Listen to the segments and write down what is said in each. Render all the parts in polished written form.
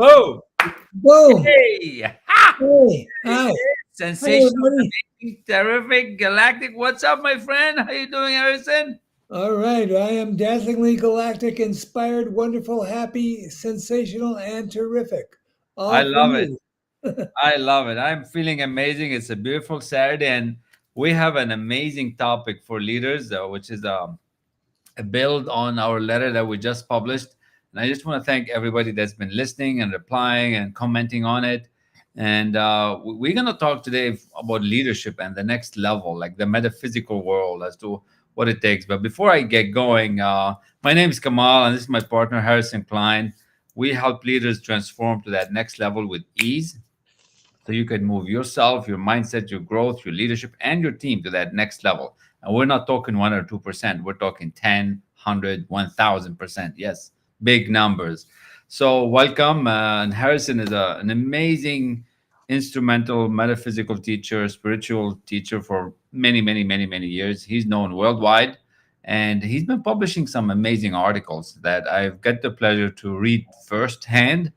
Whoa! Boom. Hey! Ha! Hey. Hey, Hi. Hi, sensational, everybody. amazing, terrific, galactic. What's up, my friend? How you doing, Harrison? All right. I am dazzlingly galactic, inspired, wonderful, happy, sensational, and terrific. I All for love it. you. I love it. I'm feeling amazing. It's a beautiful Saturday, and we have an amazing topic for leaders, which is a build on our letter that we just published. And I just want to thank everybody that's been listening and replying and commenting on it. And we're going to talk today about leadership and the next level, like the metaphysical world, as to what it takes. But before I get going, my name is Kamal, and this is my partner, Harrison Klein. We help leaders transform to that next level with ease so you can move yourself, your mindset, your growth, your leadership, and your team to that next level. And we're not talking 1 or 2%. We're talking 10, 100, 1,000%. Yes, big numbers. So welcome. And Harrison is an amazing instrumental metaphysical teacher, spiritual teacher for many, many, many, many years. He's known worldwide. And he's been publishing some amazing articles that I've got the pleasure to read firsthand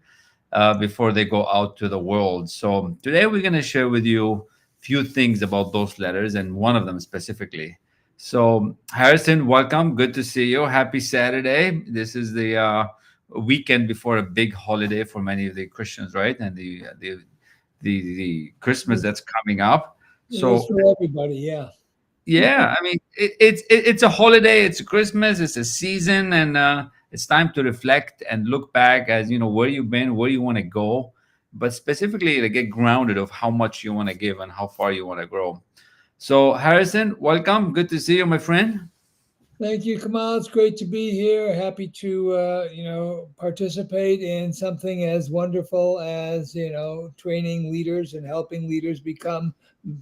before they go out to the world. So today we're going to share with you a few things about those letters and one of them specifically. So Harrison, welcome. Good to see you. Happy Saturday. This is the weekend before a big holiday for many of the Christians, right? And the Christmas It that's coming up. is So for everybody. Yeah. yeah, I mean, it's a holiday, it's Christmas, it's a season, and it's time to reflect and look back as where you've been, where you want to go, but specifically to get grounded of how much you want to give and how far you want to grow. So, Harrison, welcome. Good to see you, my friend. Thank you, Kamal. It's great to be here. Happy to, participate in something as wonderful as, training leaders and helping leaders become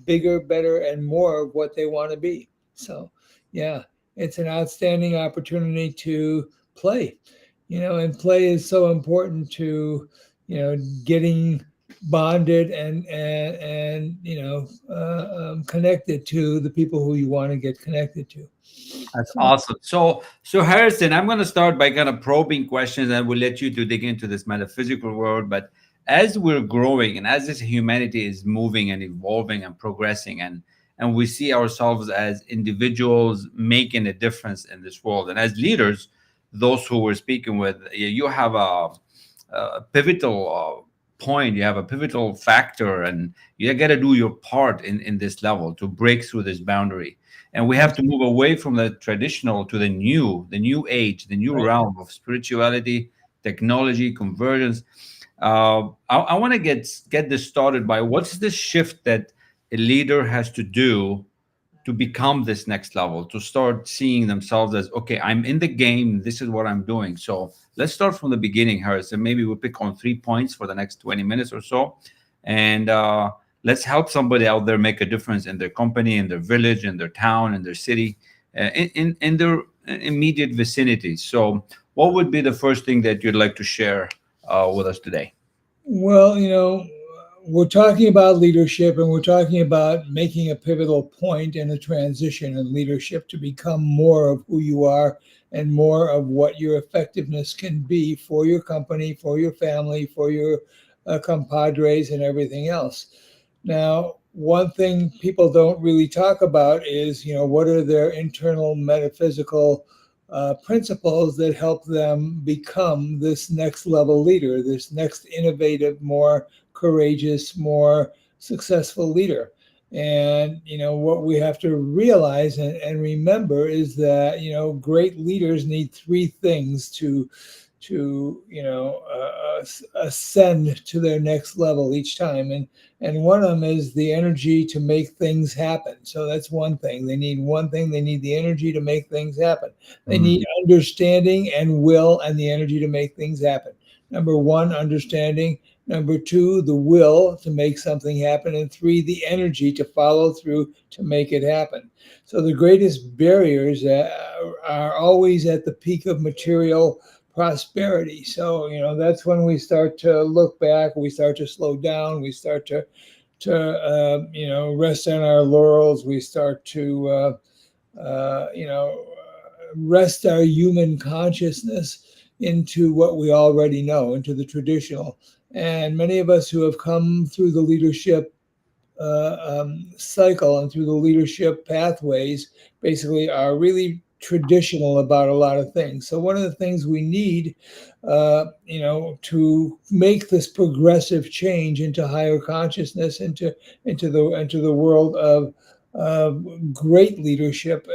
bigger, better, and more of what they want to be. So, yeah, it's an outstanding opportunity to play, and play is so important to, getting bonded and connected to the people who you want to get connected to. That's So, awesome. So Harrison, I'm going to start by kind of probing questions, and we'll let you to dig into this metaphysical world. But as we're growing, and as this humanity is moving and evolving and progressing, and we see ourselves as individuals making a difference in this world, and as leaders, those who we're speaking with, you have a pivotal point, you have a pivotal factor, and you got to do your part in this level to break through this boundary. And we have to move away from the traditional to the new age, the new right. realm of spirituality, technology, convergence. I want to get this started by what's the shift that a leader has to do to become this next level, to start seeing themselves as, okay, I'm in the game, this is what I'm doing. So let's start from the beginning, Harrison. Maybe we'll pick on 3 points for the next 20 minutes or so, and let's help somebody out there make a difference in their company, in their village, in their town, in their city, in their immediate vicinity. So what would be the first thing that you'd like to share with us today? Well, we're talking about leadership and we're talking about making a pivotal point in a transition in leadership to become more of who you are and more of what your effectiveness can be for your company, for your family, for your compadres, and everything else. Now, one thing people don't really talk about is, what are their internal metaphysical principles that help them become this next level leader, this next innovative, more courageous, more successful leader. And what we have to realize and remember is that great leaders need three things to ascend to their next level each time, and one of them is the energy to make things happen. So that's one thing. They need one thing. They need the energy to make things happen. They need understanding and will and the energy to make things happen. Number one, understanding. Number two, the will to make something happen. And three, the energy to follow through to make it happen. So the greatest barriers are always at the peak of material prosperity. So, that's when we start to look back, we start to slow down, we start to rest on our laurels, we start to, rest our human consciousness into what we already know, into the traditional. And many of us who have come through the leadership cycle and through the leadership pathways basically are really traditional about a lot of things. So one of the things we need, to make this progressive change into higher consciousness, into the world of great leadership,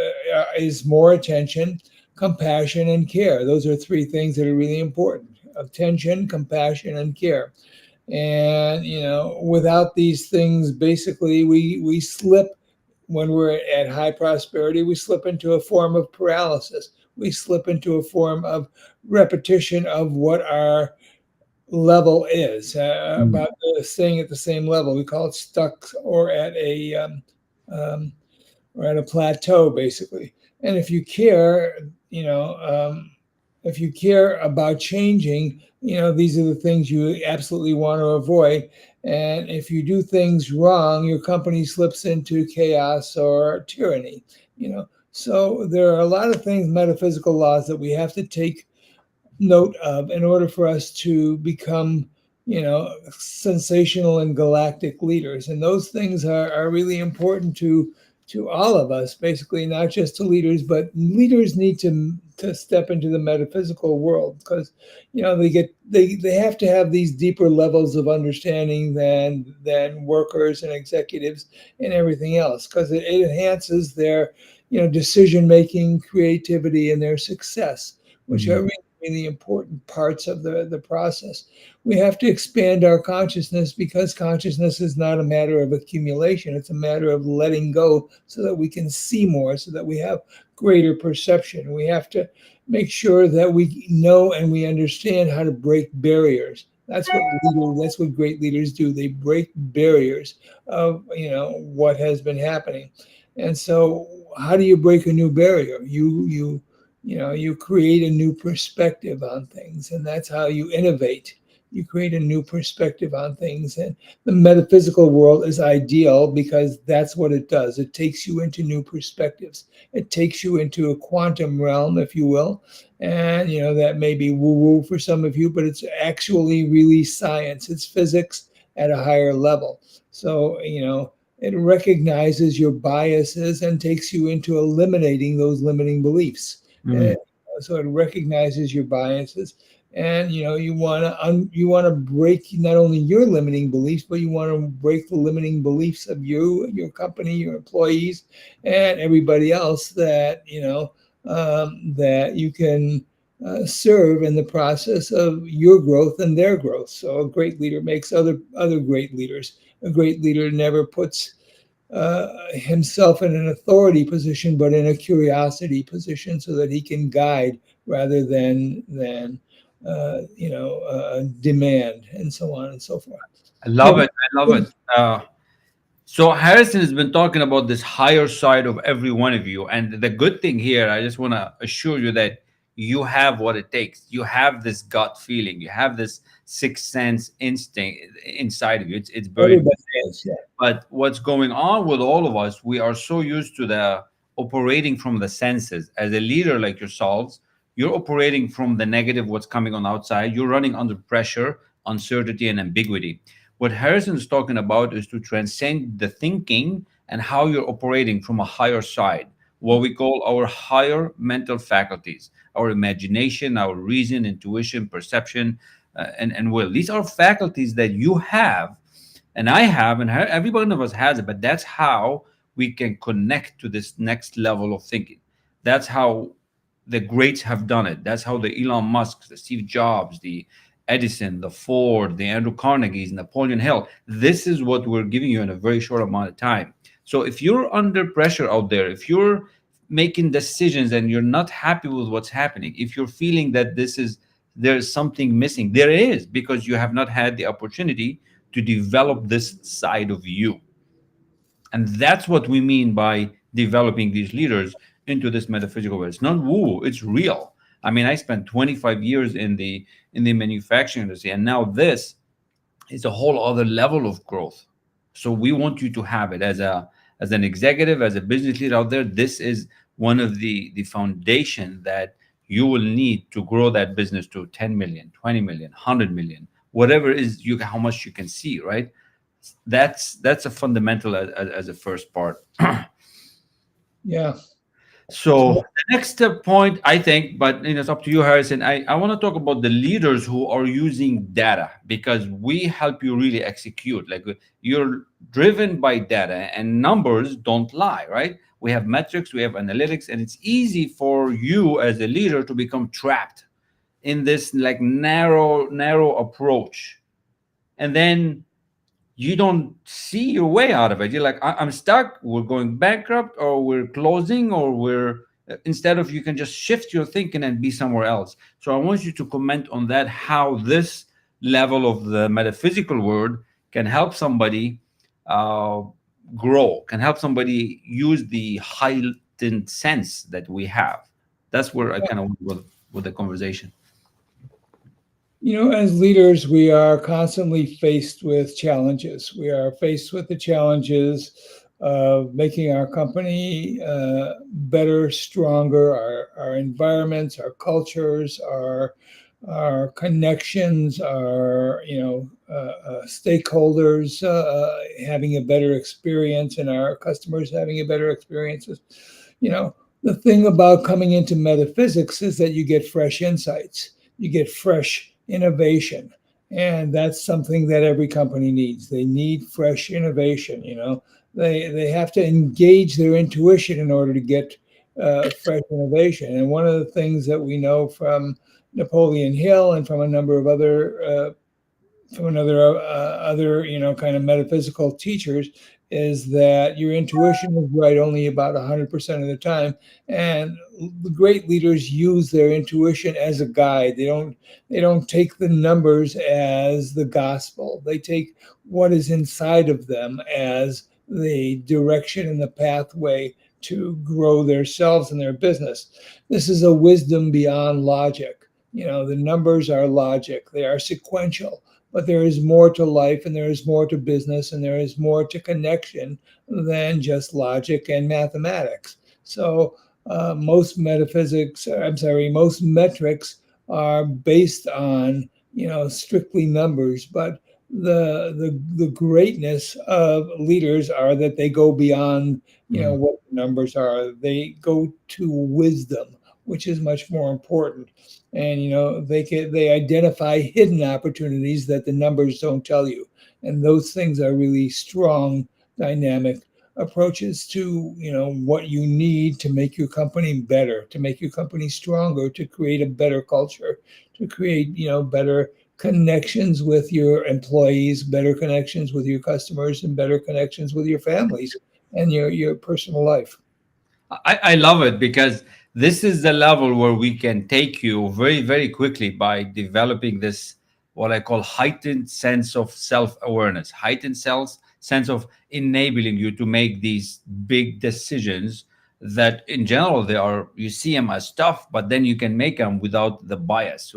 is more attention, compassion, and care. Those are three things that are really important: attention, compassion, and care. And without these things, basically we slip. When we're at high prosperity, we slip into a form of paralysis. We slip into a form of repetition of what our level is, Mm. about staying at the same level. We call it stuck, or um, at a plateau, basically. And if you care about changing, these are the things you absolutely want to avoid. And if you do things wrong, your company slips into chaos or tyranny. So there are a lot of things, metaphysical laws, that we have to take note of in order for us to become, sensational and galactic leaders. And those things are really important to all of us, basically, not just to leaders, but leaders need to step into the metaphysical world, because they have to have these deeper levels of understanding than workers and executives and everything else, because it enhances their decision making, creativity, and their success, which are Mhm. really important parts of the process. We have to expand our consciousness, because consciousness is not a matter of accumulation. It's a matter of letting go so that we can see more, so that we have greater perception. We have to make sure that we know and we understand how to break barriers. That's what great leaders do. They break barriers of what has been happening. And so how do you break a new barrier? You create a new perspective on things, and that's how you innovate. You create a new perspective on things. And the metaphysical world is ideal because that's what it does. It takes you into new perspectives. It takes you into a quantum realm, if you will. And that may be woo woo for some of you, but it's actually really science. It's physics at a higher level. So it recognizes your biases and takes you into eliminating those limiting beliefs. Uh, Mm. so it recognizes your biases, and you want to break not only your limiting beliefs, but you want to break the limiting beliefs of you, your company, your employees, and everybody else that you can serve in the process of your growth and their growth. So a great leader makes other great leaders. A great leader never puts himself in an authority position, but in a curiosity position, so that he can guide rather than demand, and so on and so forth. I Yeah. love it. I love it. So Harrison has been talking about this higher side of every one of you, and the good thing here, I just want to assure you that you have what it takes. You have this gut feeling. You have this sixth sense instinct inside of you. It's buried Everybody within. does. Yeah. But what's going on with all of us, we are so used to the operating from the senses. As a leader like yourselves, you're operating from the negative, what's coming on outside. You're running under pressure, uncertainty, and ambiguity. What Harrison's talking about is to transcend the thinking and how you're operating from a higher side, what we call our higher mental faculties, our imagination, our reason, intuition, perception, and will. These are faculties that you have and I have, and every one of us has it. But that's how we can connect to this next level of thinking. That's how the greats have done it. That's how the Elon Musk, the Steve Jobs, the Edison, the Ford, the Andrew Carnegie's, Napoleon Hill. This is what we're giving you in a very short amount of time. So if you're under pressure out there, if you're making decisions and you're not happy with what's happening, if you're feeling that there's something missing, there is, because you have not had the opportunity to develop this side of you. And that's what we mean by developing these leaders into this metaphysical way. It's not woo, it's real. I mean, I spent 25 years in the manufacturing industry, and now this is a whole other level of growth. So we want you to have it as an executive, as a business leader out there. This is one of the foundation that you will need to grow that business to 10 million, 20 million, 100 million, whatever is you how much you can see, right? That's a fundamental as a first part. Yeah. So So the next point, I think, but it's up to you, Harrison. I want to talk about the leaders who are using data, because we help you really execute. Like, you're driven by data, and numbers don't lie, right? We have metrics, we have analytics, and it's easy for you as a leader to become trapped in this like narrow approach, and then you don't see your way out of it. You're like, I'm stuck. We're going bankrupt, or we're closing, or we're instead of you can just shift your thinking and be somewhere else. So I want you to comment on that, how this level of the metaphysical world can help somebody uh, grow, can help somebody use the heightened sense that we have. That's where I kind of went with the conversation. As leaders, we are constantly faced with challenges. We are faced with the challenges of making our company better, stronger, our environments, our cultures, our connections, our stakeholders having a better experience, and our customers having a better experiences. The thing about coming into metaphysics is that you get fresh insights, you get fresh innovation, and that's something that every company needs. They need fresh innovation. They have to engage their intuition in order to get fresh innovation. And one of the things that we know from Napoleon Hill and from a number of other kind of metaphysical teachers is that your intuition is right only about 100% of the time, and the great leaders use their intuition as a guide. They don't take the numbers as the gospel. They take what is inside of them as the direction and the pathway to grow themselves and their business. This is a wisdom beyond logic. The numbers are logic, they are sequential, but there is more to life, and there is more to business, and there is more to connection than just logic and mathematics. So most most metrics are based on strictly numbers, but the greatness of leaders are that they go beyond Mhm. what the numbers are. They go to wisdom, which is much more important. And they identify hidden opportunities that the numbers don't tell you, and those things are really strong dynamic approaches to what you need to make your company better, to make your company stronger, to create a better culture, to create better connections with your employees, better connections with your customers, and better connections with your families and your personal life. I love it, because this is the level where we can take you very, very quickly by developing this, what I call heightened sense of self awareness, heightened sense of enabling you to make these big decisions that, in general, they are, you see them as tough, but then you can make them without the bias.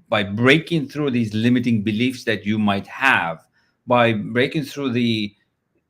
By breaking through these limiting beliefs that you might have, by breaking through the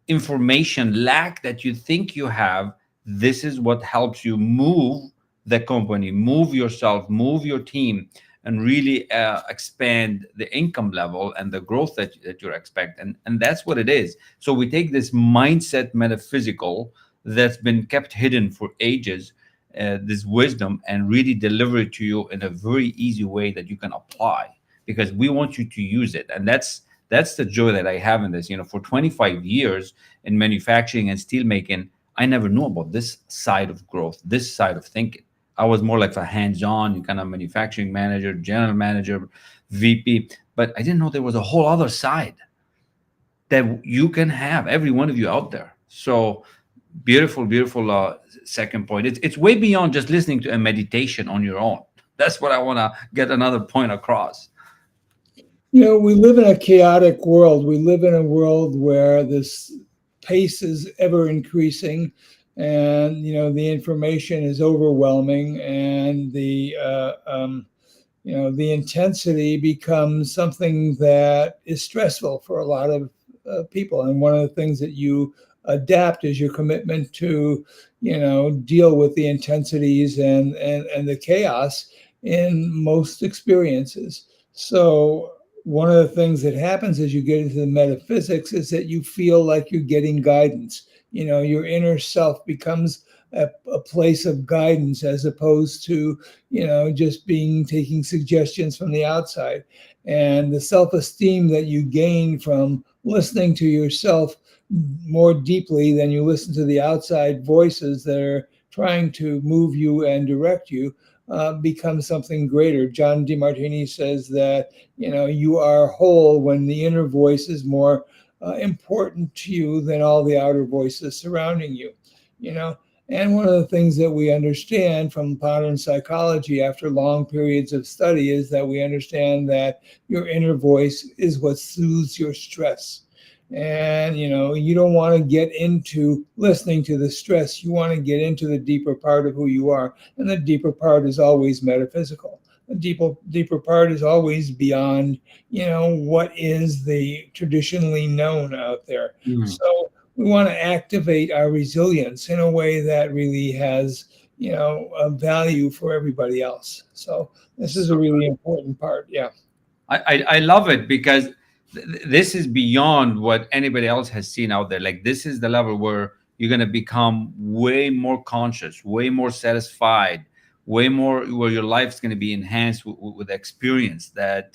information lack that you think you have. This is what helps you move the company, move yourself, move your team, and really expand the income level and the growth that you're expecting. And that's what it is. So we take this mindset metaphysical that's been kept hidden for ages, this wisdom, and really deliver it to you in a very easy way that you can apply, because we want you to use it. And that's the joy that I have in this. For 25 years in manufacturing and steel making, I never knew about this side of growth, this side of thinking. I was more like a hands-on kind of manufacturing manager, general manager, VP, but I didn't know there was a whole other side that you can have, every one of you out there. So beautiful, beautiful second point. It's way beyond just listening to a meditation on your own. That's what I want to get another point across. We live in a chaotic world. We live in a world where this pace is ever increasing, and the information is overwhelming, and the intensity becomes something that is stressful for a lot of people. And one of the things that you adapt is your commitment to, deal with the intensities and the chaos in most experiences. So one of the things that happens as you get into the metaphysics is that you feel like you're getting guidance. Your inner self becomes a place of guidance, as opposed to, just being taking suggestions from the outside. And the self-esteem that you gain from listening to yourself more deeply than you listen to the outside voices that are trying to move you and direct you, becomes something greater. John DeMartini says that, you are whole when the inner voice is more important to you than all the outer voices surrounding you. You know, and one of the things that we understand from modern psychology after long periods of study is that we understand that your inner voice is what soothes your stress. And you don't want to get into listening to the stress. You want to get into the deeper part of who you are. And the deeper part is always metaphysical. The deeper part is always beyond, what is the traditionally known out there. Mm. So we want to activate our resilience in a way that really has, a value for everybody else. So this is a really important part. Yeah. I love it because this is beyond what anybody else has seen out there. Like, this is the level where you're going to become way more conscious, way more satisfied, way more where your life's going to be enhanced with experience that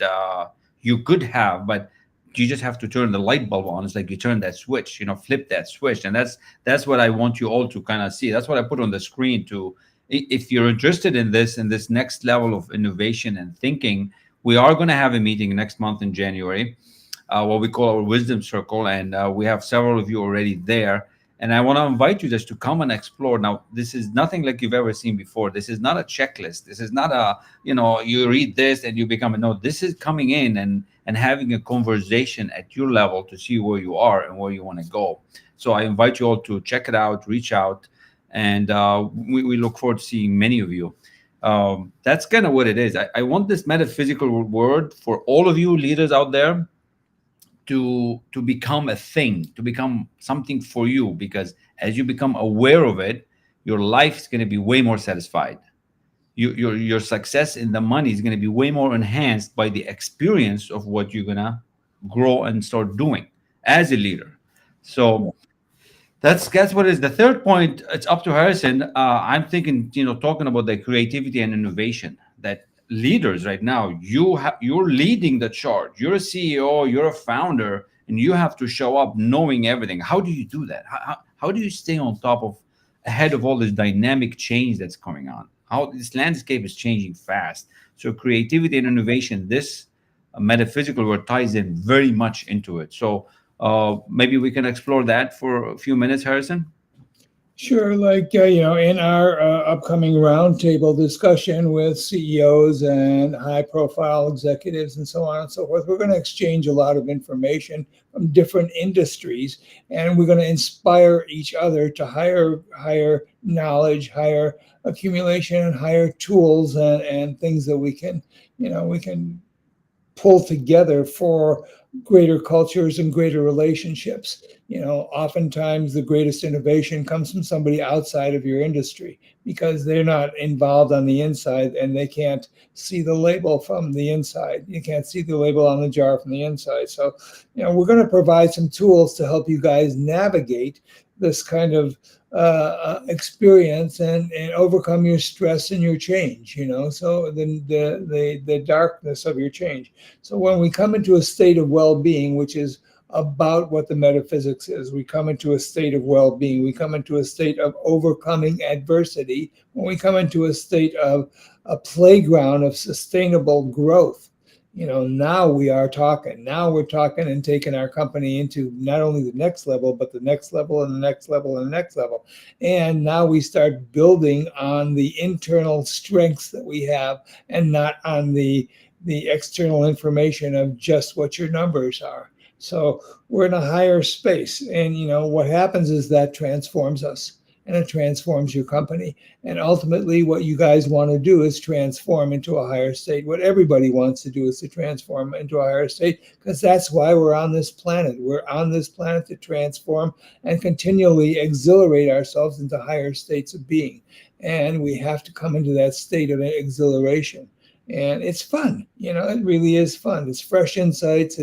you could have, but you just have to turn the light bulb on. It's like you turn that switch, flip that switch. And that's what I want you all to kind of see. That's what I put on the screen to, if you're interested in this next level of innovation and thinking. We are going to have a meeting next month in January, what we call our wisdom circle, and we have several of you already there. And I want to invite you just to come and explore. Now, this is nothing like you've ever seen before. This is not a checklist. This is not a, you read this and you become a no. This is coming in and having a conversation at your level to see where you are and where you want to go. So I invite you all to check it out, reach out, and we look forward to seeing many of you. That's kind of what it is. I want this metaphysical word for all of you leaders out there to become a thing, to become something for you, because as you become aware of it, your life is going to be way more satisfied. Your success in the money is going to be way more enhanced by the experience of what you're going to grow and start doing as a leader. So that's what is the third point. It's up to Harrison. I'm thinking, talking about the creativity and innovation, that leaders right now, you're leading the charge. You're a CEO, you're a founder, and you have to show up knowing everything. How do you do that? How do you stay on top of, ahead of all this dynamic change that's coming on? How this landscape is changing fast. So creativity and innovation, this metaphysical word ties in very much into it. So maybe we can explore that for a few minutes, Harrison. Sure. Like, in our upcoming roundtable discussion with CEOs and high profile executives and so on and so forth, we're going to exchange a lot of information from different industries, and we're going to inspire each other to higher knowledge, higher accumulation, and higher tools and things that we can pull together for greater cultures and greater relationships. Oftentimes the greatest innovation comes from somebody outside of your industry because they're not involved on the inside and they can't see the label from the inside. You can't see the label on the jar from the inside. So, we're going to provide some tools to help you guys navigate this kind of experience and overcome your stress and your change, so the darkness of your change. So when we come into a state of well-being, which is about what the metaphysics is, we come into a state of well-being, we come into a state of overcoming adversity, when we come into a state of a playground of sustainable growth. Now we are talking. Now we're talking and taking our company into not only the next level, but the next level and the next level and the next level. And now we start building on the internal strengths that we have and not on the external information of just what your numbers are. So we're in a higher space. And, what happens is that transforms us. and it transforms your company. And ultimately, what you guys want to do is transform into a higher state. What everybody wants to do is to transform into a higher state, because that's why we're on this planet. We're on this planet to transform and continually exhilarate ourselves into higher states of being. And we have to come into that state of exhilaration. And it's fun, it really is fun. It's fresh insights,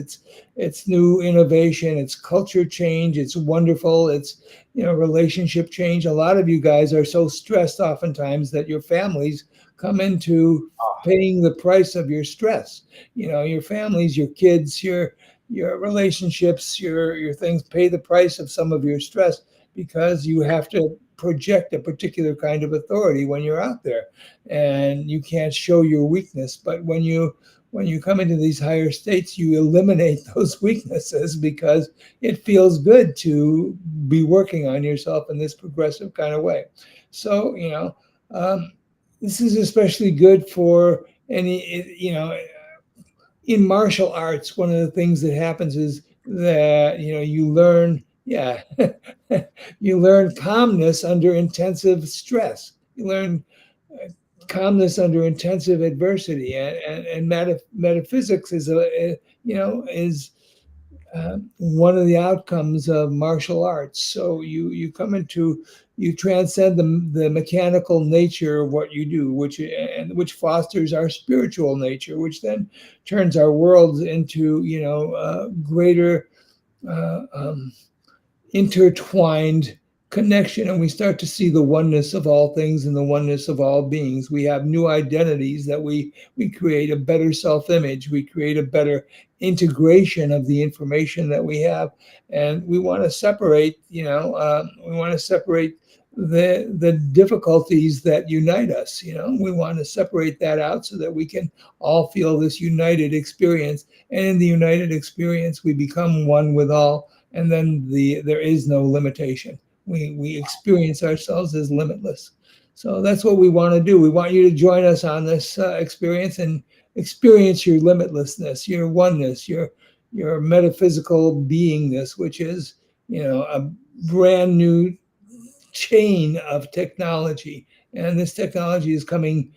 it's new innovation, it's culture change, it's wonderful, it's relationship change. A lot of you guys are so stressed oftentimes that your families come into paying the price of your stress. Your families, your kids, your relationships, your things pay the price of some of your stress, because you have to project a particular kind of authority when you're out there, and you can't show your weakness. But when you come into these higher states, you eliminate those weaknesses, because it feels good to be working on yourself in this progressive kind of way. So this is especially good for any in martial arts. One of the things that happens is that you learn, you learn calmness under intensive stress. You learn calmness under intensive adversity, and metaphysics is is one of the outcomes of martial arts. So you transcend the mechanical nature of what you do, which fosters our spiritual nature, which then turns our worlds into greater intertwined connection, and we start to see the oneness of all things and the oneness of all beings. We have new identities that we create a better self-image. We create a better integration of the information that we have, and we want to separate. We want to separate the difficulties that unite us. We want to separate that out so that we can all feel this united experience, and in the united experience, we become one with all. And then there is no limitation. We experience ourselves as limitless. So that's what we want to do. We want you to join us on this experience and experience your limitlessness, your oneness, your metaphysical beingness, which is a brand new chain of technology. And this technology is coming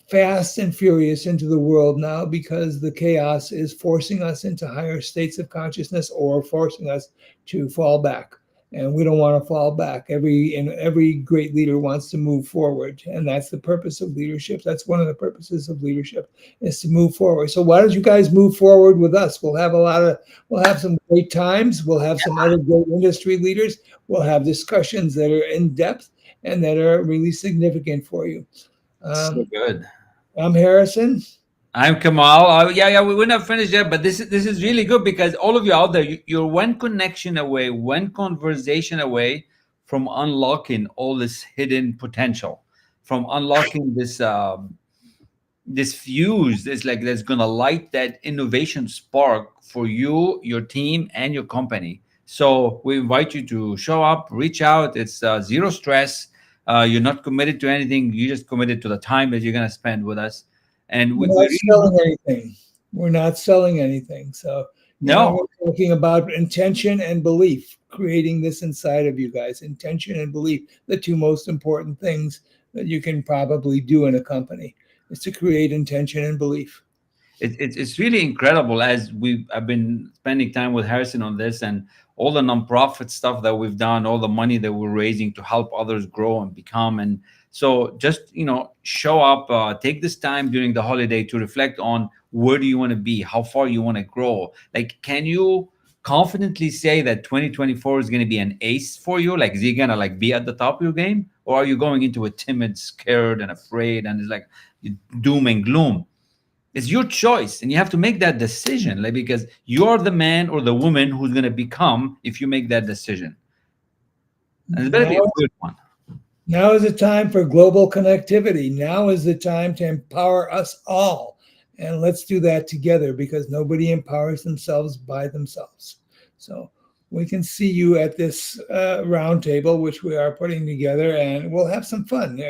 fast and furious into the world now, because the chaos is forcing us into higher states of consciousness, or forcing us to fall back. And we don't want to fall back. Every great leader wants to move forward, and that's the purpose of leadership. That's one of the purposes of leadership, is to move forward. So why don't you guys move forward with us? We'll have some great times. We'll have some other great industry leaders. We'll have discussions that are in depth and that are really significant for you. So good. I'm Harrison. I'm Kamal. We're not finished yet, but this is really good, because all of you out there, you're one connection away, one conversation away from unlocking all this hidden potential, from unlocking this fuse. It's like that's gonna light that innovation spark for you, your team, and your company. So we invite you to show up, reach out. It's zero stress. You're not committed to anything. You're just committed to the time that you're gonna spend with us. And We're we not really selling anything. We're not selling anything. So no. we're talking about intention and belief, creating this inside of you guys. Intention and belief, the two most important things that you can probably do in a company, is to create intention and belief. It's really incredible. I've been spending time with Harrison on this, and all the nonprofit stuff that we've done, all the money that we're raising to help others grow and become. And so just show up, take this time during the holiday to reflect on where do you want to be, how far you want to grow. Like, can you confidently say that 2024 is going to be an ace for you? Like, is he gonna like be at the top of your game, or are you going into it timid, scared, and afraid, and it's like doom and gloom? It's your choice, and you have to make that decision, like, because you're the man or the woman who's going to become if you make that decision. And it better be a good one. Now is the time for global connectivity. Now is the time to empower us all. And let's do that together, because nobody empowers themselves by themselves. So we can see you at this roundtable, which we are putting together, and we'll have some fun.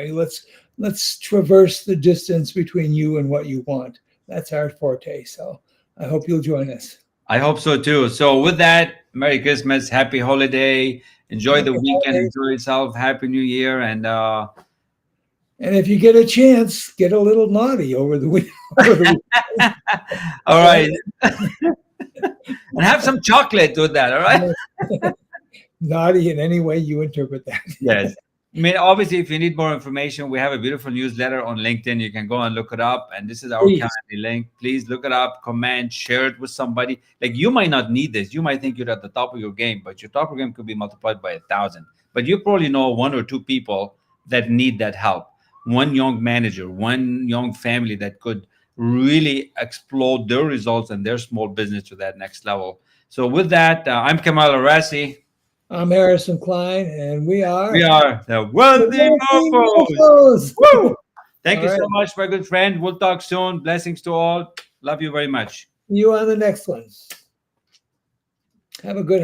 Let's traverse the distance between you and what you want. That's our forte. So I hope you'll join us. I hope so too. So with that, Merry Christmas, Happy Holiday. Enjoy the Happy weekend. holidays. Enjoy yourself. Happy New Year. And And if you get a chance, get a little naughty over the week. Over the week. all right, and have some chocolate with that. All right. Naughty in any way you interpret that. Yes. I mean, obviously, if you need more information, we have a beautiful newsletter on LinkedIn. You can go and look it up. And this is our Please. calendar link. Please look it up, comment, share it with somebody. Like, you might not need this. You might think you're at the top of your game, but your top of your game could be multiplied by 1,000. But you probably know one or two people that need that help. One young manager, one young family that could really explode their results and their small business to that next level. So with that, I'm Kamal El-Rassi. I'm Harrison Klein, and we are We are the the Wealthy Wealthy Mofos. Mofos. Woo! Thank All you so right. much, my good friend. We'll talk soon. Blessings to all. Love you very much. See you on the next one. Have a good